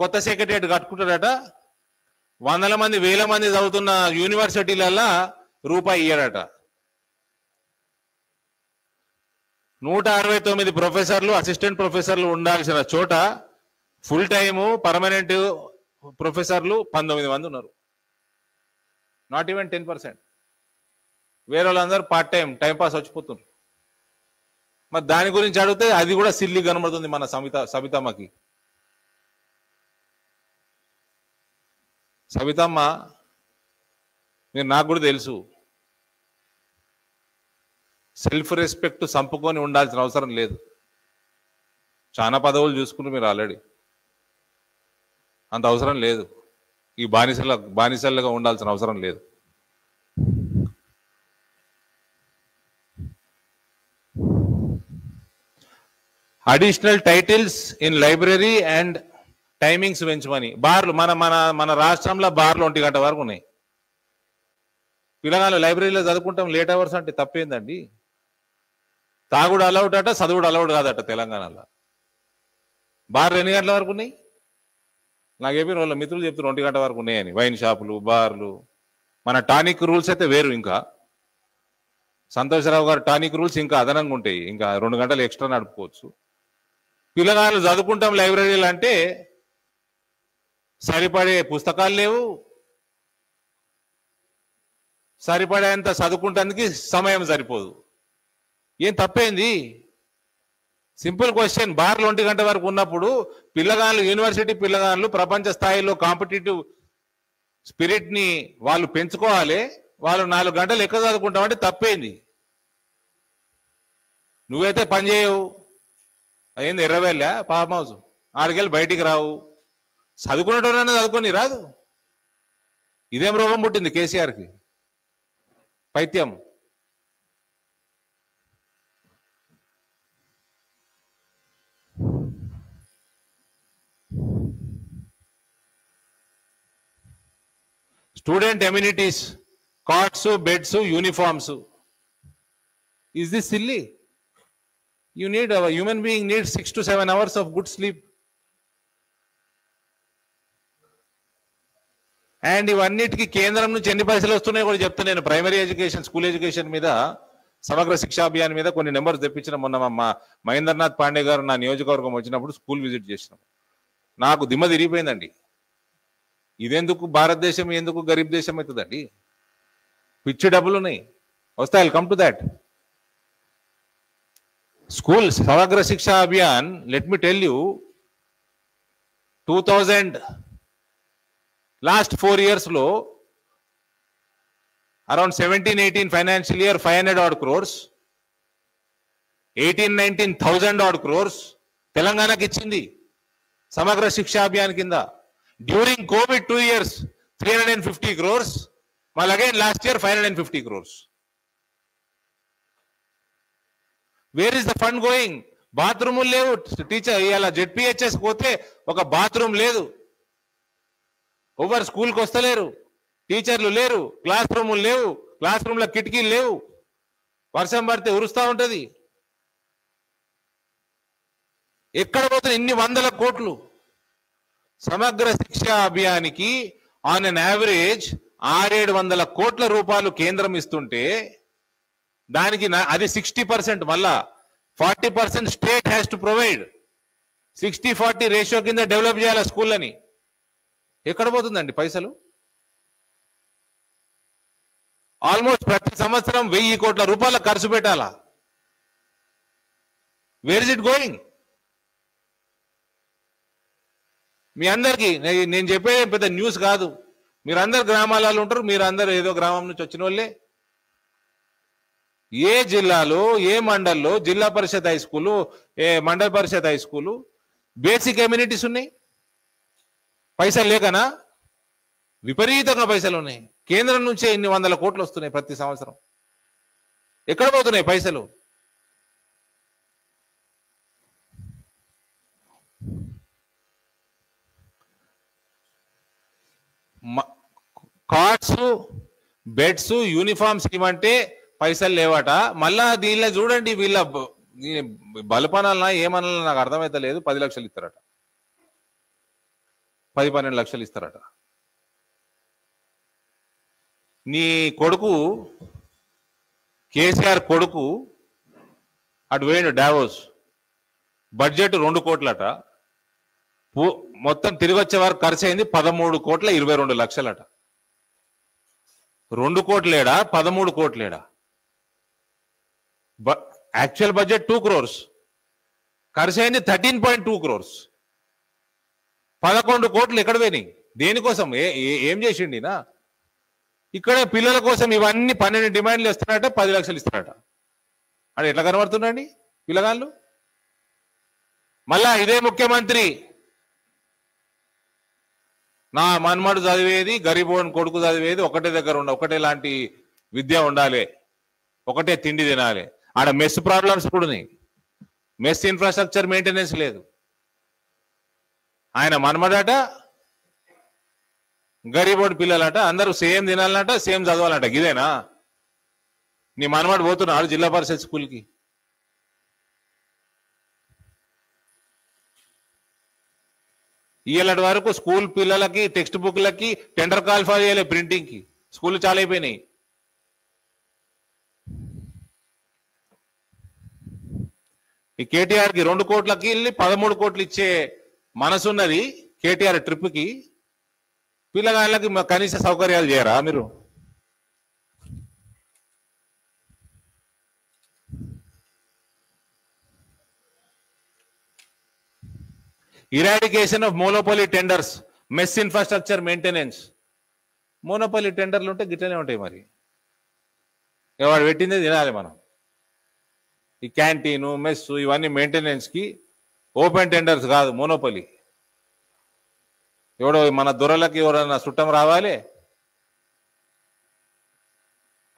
కొత్త సెక్రటరియట్ కట్టుకుంటాడట. వందల మంది వేల మంది చదువుతున్న యూనివర్సిటీలల్లా రూపాయి ఇయ్యడట. 169 ప్రొఫెసర్లు అసిస్టెంట్ ప్రొఫెసర్లు ఉండాల్సిన చోట ఫుల్ టైము పర్మనెంట్ ప్రొఫెసర్లు 19 మంది ఉన్నారు. Not even 10%. వేరే వాళ్ళందరూ పార్ట్ టైం పాస్ వచ్చిపోతున్నారు. మరి దాని గురించి అడిగితే అది కూడా సిల్లి కనబడుతుంది మన సబితమ్మకి. సబితమ్మ, మీరు నాకు కూడా తెలుసు, సెల్ఫ్ రెస్పెక్ట్ సంపుకొని ఉండాల్సిన అవసరం లేదు. చాలా పదవులు చూసుకుని మీరు ఆల్రెడీ, అంత అవసరం లేదు. ఈ బానిసలుగా ఉండాల్సిన అవసరం లేదు. Additional titles in library and timings పెంచమని. బార్లు మన రాష్ట్రంలో బార్లు 1 గంట వరకు ఉన్నాయి. పిల్లగాళ్ళు లైబ్రరీలో చదువుకుంటాం లేట్ అవర్స్ అంటే తప్పేందండి? తాగుడు అలౌడ్ అట, చదువుడు అలౌడ్ కాదట తెలంగాణలో. బార్లు ఎన్ని గంటల వరకు ఉన్నాయి? నాకు చెప్పిన వాళ్ళ మిత్రులు చెప్తున్నారు 1 గంట వరకు ఉన్నాయని. వైన్ షాపులు, బార్లు. మన టానిక్ రూల్స్ అయితే వేరు. ఇంకా సంతోషరావు గారు టానిక్ రూల్స్ ఇంకా అదనంగా ఉంటాయి. ఇంకా 2 గంటలు ఎక్స్ట్రా నడుపుకోవచ్చు. పిల్లగాళ్ళు చదువుకుంటాం లైబ్రరీలు అంటే సరిపడే పుస్తకాలు లేవు, సరిపడేంత చదువుకుంటానికి సమయం సరిపోదు. ఏం తప్పేంది? Simple question. బార్లు 1 గంట వరకు ఉన్నప్పుడు పిల్లగాళ్ళు, యూనివర్సిటీ పిల్లగాళ్ళు ప్రపంచ స్థాయిలో కాంపిటేటివ్ స్పిరిట్ ని వాళ్ళు పెంచుకోవాలి. వాళ్ళు 4 గంటలు ఎక్కువ చదువుకుంటామంటే తప్పేంది? నువ్వైతే పని చేయవు, అయింది ఎర్రవేళ్ళ ఫామ్ హౌస్, ఆడికెళ్ళి బయటికి రావు. చదువుకునేటోనైనా చదువుకొని రాదు. ఇదేం రోగం పుట్టింది కేసీఆర్కి? పైత్యం. Student amenities, carts, beds, uniforms. Is this silly? You need, a human being needs 6 to 7 hours of good sleep. And ఇవన్నిటికీ కేంద్రం నుంచి ఎన్ని పైసలు వస్తున్నాయో కూడా చెప్తా. నేను ప్రైమరీ ఎడ్యుకేషన్, స్కూల్ ఎడ్యుకేషన్ మీద, సమగ్ర శిక్షా అభియాన్ మీద కొన్ని నెంబర్స్ తెప్పించిన. మొన్న మా మహేంద్రనాథ్ పాండే గారు నా నియోజకవర్గం వచ్చినప్పుడు స్కూల్ విజిట్ చేసినాం. నాకు దిమ్మ తిరిగిపోయిందండి. ఇదెందుకు భారతదేశం, ఎందుకు గరీబ్ దేశం అవుతుందండి? పిచ్చి డబ్బులు ఉన్నాయి, వస్తాయి. I'll come to that. School సమగ్ర Shiksha Abhiyan, let me tell you, 2000 last 4 years లో around 17-18 financial year 500 odd crores, 18-19 1,000 odd crores తెలంగాణకి ఇచ్చింది సమగ్ర శిక్షా అభియాన్ కింద. డ్యూరింగ్ కోవిడ్ 2 years 350 crores, మళ్ళీ again last year 550 crores. Where is the fund going? బాత్రూములు లేవు. Teacher ఇలా జెడ్పిహెచ్ఎస్ పోతే ఒక బాత్రూమ్ లేదు, ఎవరు స్కూల్కి వస్తలేరు, టీచర్లు లేరు, క్లాస్ రూములు లేవు, క్లాస్ రూమ్లో కిటికీలు లేవు, వర్షం పడితే ఉరుస్తూ ఉంటుంది. ఎక్కడ పోతున్న ఇన్ని 100 కోట్లు? సమగ్ర శిక్షా అభియానికి ఆన్ అన్ యావరేజ్ 600-700 కోట్ల రూపాయలు కేంద్రం ఇస్తుంటే దానికి అది 60%, మళ్ళా 40% state has to provide. 60-40 ratio కింద డెవలప్ చేయాలి స్కూళ్ళని. ఎక్కడ పోతుందండి పైసలు? ఆల్మోస్ట్ ప్రతి సంవత్సరం 1000 కోట్ల రూపాయల ఖర్చు పెట్టాలా. Where is it going? మీ అందరికీ నేను చెప్పే పెద్ద న్యూస్ కాదు. మీరందరు గ్రామాలలో ఉంటారు, మీరందరూ ఏదో గ్రామం నుంచి వచ్చిన వాళ్ళే. ఏ జిల్లాలో, ఏ మండల్లో జిల్లా పరిషత్ హై స్కూలు, ఏ మండల పరిషత్ హై స్కూలు బేసిక్ ఎమ్యూనిటీస్ ఉన్నాయి? పైసలు లేకనా? విపరీతంగా పైసలు ఉన్నాయి. కేంద్రం నుంచే ఇన్ని 100 కోట్లు వస్తున్నాయి ప్రతి సంవత్సరం. ఎక్కడ పోతున్నాయి పైసలు? కార్ట్స్, బెడ్స్, యూనిఫామ్స్ ఇవ్వంటే పైసలు లేవట. మళ్ళా దీనిలో చూడండి, వీళ్ళ బలపనాలనా ఏమన్నా నాకు అర్థమైతే లేదు, 10 లక్షలు ఇస్తారట. 10-12 లక్షలు ఇస్తారట. నీ కొడుకు కేసీఆర్ కొడుకు అటు వేయండు డావోస్, బడ్జెట్ 2 కోట్లట, మొత్తం తిరిగి వచ్చే వరకు ఖర్చు అయింది 13,22,00,000 2 కోట్లేడా 13 కోట్లేడా? యాక్చువల్ బడ్జెట్ 2 crores, ఖర్చు అయింది 13.2 crores. 11 కోట్లు ఎక్కడ పోయినాయి? దేనికోసం? ఏం చేసిండినా? ఇక్కడ పిల్లల కోసం ఇవన్నీ 12 డిమాండ్లు ఇస్తారట, 10 లక్షలు ఇస్తారట. అది ఎట్లా కనబడుతుందండి పిల్లగాళ్ళు? మళ్ళా ఇదే ముఖ్యమంత్రి నా మన్మడు చదివేది, గరీబోన్ కొడుకు చదివేది ఒకటే దగ్గర ఒకటే లాంటి విద్య ఉండాలి, ఒకటే తిండి తినాలి. ఆడ మెస్ ప్రాబ్లమ్స్ కూడా ఉన్నాయి, మెస్ ఇన్ఫ్రాస్ట్రక్చర్ మెయింటెనెన్స్ లేదు. ఆయన మన్మడట, గరీబోడ్ పిల్లలట, అందరూ సేమ్ తినాలన్నట, సేమ్ చదవాలంట. ఇదేనా నీ మన్మడు పోతున్నాడు జిల్లా పరిషత్ స్కూల్కి? ఇయ్యాలటి వరకు స్కూల్ పిల్లలకి టెక్స్ట్ బుక్లకి టెండర్ కాల్ఫా చేయలే, ప్రింటింగ్కి. స్కూల్ చాలా అయిపోయినాయి. ఈ కేటీఆర్కి 2 కోట్లకి వెళ్ళి 13 కోట్లు ఇచ్చే మనసున్నది కేటీఆర్ ట్రిప్కి. పిల్లగాళ్ళకి కనీస సౌకర్యాలు చేయరా మీరు? Eradication of monopoly tenders, mess infrastructure maintenance. Monopoly టెండర్లు ఉంటే గిట్లనే ఉంటాయి. మరి ఎవరు పెట్టిందే తినాలి మనం. ఈ క్యాంటీను, మెస్ ఇవన్నీ మెయింటెనెన్స్కి ఓపెన్ టెండర్స్ కాదు, మోనోపోలీ. ఎవడో మన దొరలకి ఎవరైనా చుట్టం రావాలి,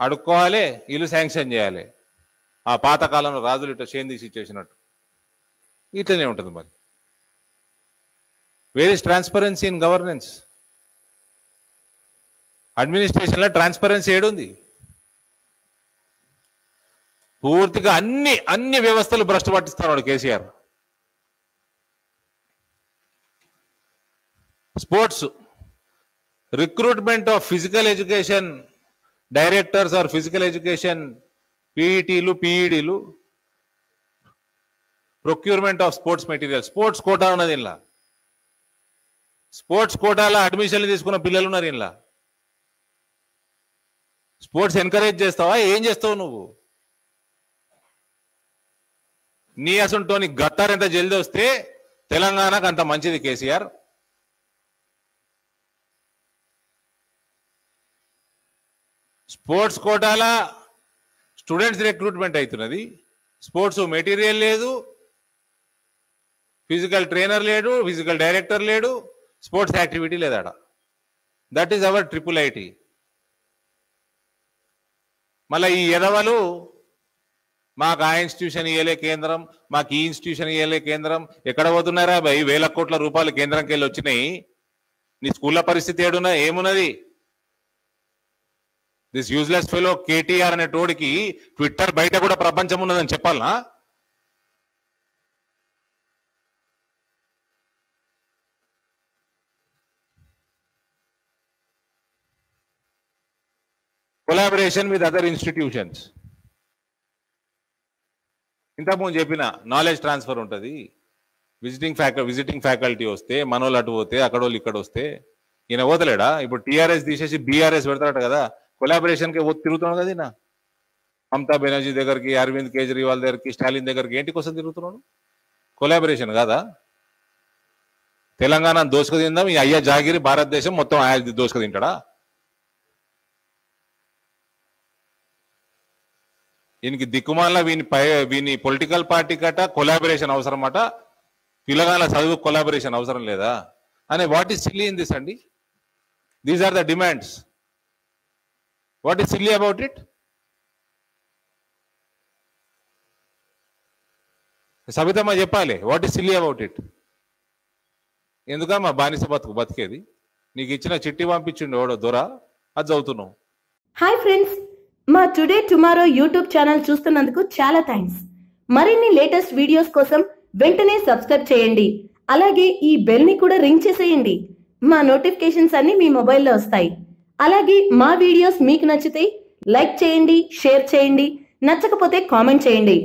అడుక్కోవాలి, ఇల్లు శాంక్షన్ చేయాలి. ఆ పాతకాలంలో రాజులు ఇట్లా చేంజ్ తీసి ఇచ్చేసినట్టు ఇట్లనే ఉంటుంది. మరి where is transparency in governance? అడ్మినిస్ట్రేషన్లో ట్రాన్స్పరెన్సీ ఏడుంది? పూర్తిగా అన్ని వ్యవస్థలు భ్రష్టు పట్టిస్తున్నాడు KCR. Sports recruitment of physical education directors or physical education పీఈటీలు, పీఈడీలు, procurement of sports material. Sports quota ఉన్నది ఇలా. స్పోర్ట్స్ కోటాలో అడ్మిషన్లు తీసుకున్న పిల్లలు ఉన్నారు ఇలా. స్పోర్ట్స్ ఎంకరేజ్ చేస్తావా? ఏం చేస్తావు నువ్వు? నీ అసంటోని గత్తారు ఎంత జల్దీ వస్తే తెలంగాణకు అంత మంచిది కేసీఆర్. స్పోర్ట్స్ కోటాల స్టూడెంట్స్ రిక్రూట్మెంట్ అవుతున్నది, స్పోర్ట్స్ మెటీరియల్ లేదు, ఫిజికల్ ట్రైనర్ లేడు, ఫిజికల్ డైరెక్టర్ లేడు, స్పోర్ట్స్ యాక్టివిటీ లేదాడ. That is our IIIT. మళ్ళీ ఈ ఎదవలు మాకు ఆ ఇన్స్టిట్యూషన్ ఇయ్యలే కేంద్రం, మాకు ఈ ఇన్స్టిట్యూషన్ ఇయ్యలే కేంద్రం. ఎక్కడ పోతున్నారా భయ్? 1000 కోట్ల రూపాయలు కేంద్రంకి వెళ్ళి వచ్చినాయి. నీ స్కూళ్ళ పరిస్థితి ఏడున్నా ఏమున్నది? దిస్ యూజ్లెస్ ఫెలో కేటీఆర్ అనే టోడికి ట్విట్టర్ బయట కూడా ప్రపంచం ఉన్నదని చెప్పాలనా? Collaboration with other institutions. ఇంతకుముందు చెప్పిన నాలెడ్జ్ ట్రాన్స్ఫర్ ఉంటుంది. విజిటింగ్ ఫ్యాకల్టీ వస్తే మనోళ్ళు అటు పోతే, అక్కడోళ్ళు ఇక్కడ వస్తే. ఈయన పోతలేడా? ఇప్పుడు టీఆర్ఎస్ తీసేసి బీఆర్ఎస్ పెడతాడట కదా, కొలాబరేషన్కి తిరుగుతున్నాడు కదా ఈయన. మమతా బెనర్జీ దగ్గరికి, అరవింద్ కేజ్రీవాల్ దగ్గరికి, స్టాలిన్ దగ్గరికి ఏంటి కోసం తిరుగుతున్నాడు? కొలాబరేషన్ కాదా? తెలంగాణ దోసుకు తిందాం, ఈ అయ్యా జాగిరి భారతదేశం మొత్తం ఆయన దోసుకు తింటాడా? ఈయనకి దిక్కుమాల వీని పొలిటికల్ పార్టీ కట కొలాబరేషన్ అవసరం అట, పిల్లగాల చదువు కొలాబరేషన్ అవసరం లేదా అనే. What is silly in this అండి? These are the demands. What is silly about it? సబితమ్మ చెప్పాలి, what is silly about it? ఎందుకమ్మా బానిస బతికేది? నీకు ఇచ్చిన చిట్టి పంపించిండు ఎవడో దొర, అది చదువుతున్నావు. హాయ్ ఫ్రెండ్స్, మా టుడే టుమారో యూట్యూబ్ ఛానల్ చూస్తున్నందుకు చాలా థ్యాంక్స్. మరిన్ని లేటెస్ట్ వీడియోస్ కోసం వెంటనే సబ్స్క్రైబ్ చేయండి. అలాగే ఈ బెల్ ని కూడా రింగ్ చేసేయండి. మా నోటిఫికేషన్స్ అన్ని మీ మొబైల్లో వస్తాయి. అలాగే మా వీడియోస్ మీకు నచ్చితే లైక్ చేయండి, షేర్ చేయండి, నచ్చకపోతే కామెంట్ చేయండి.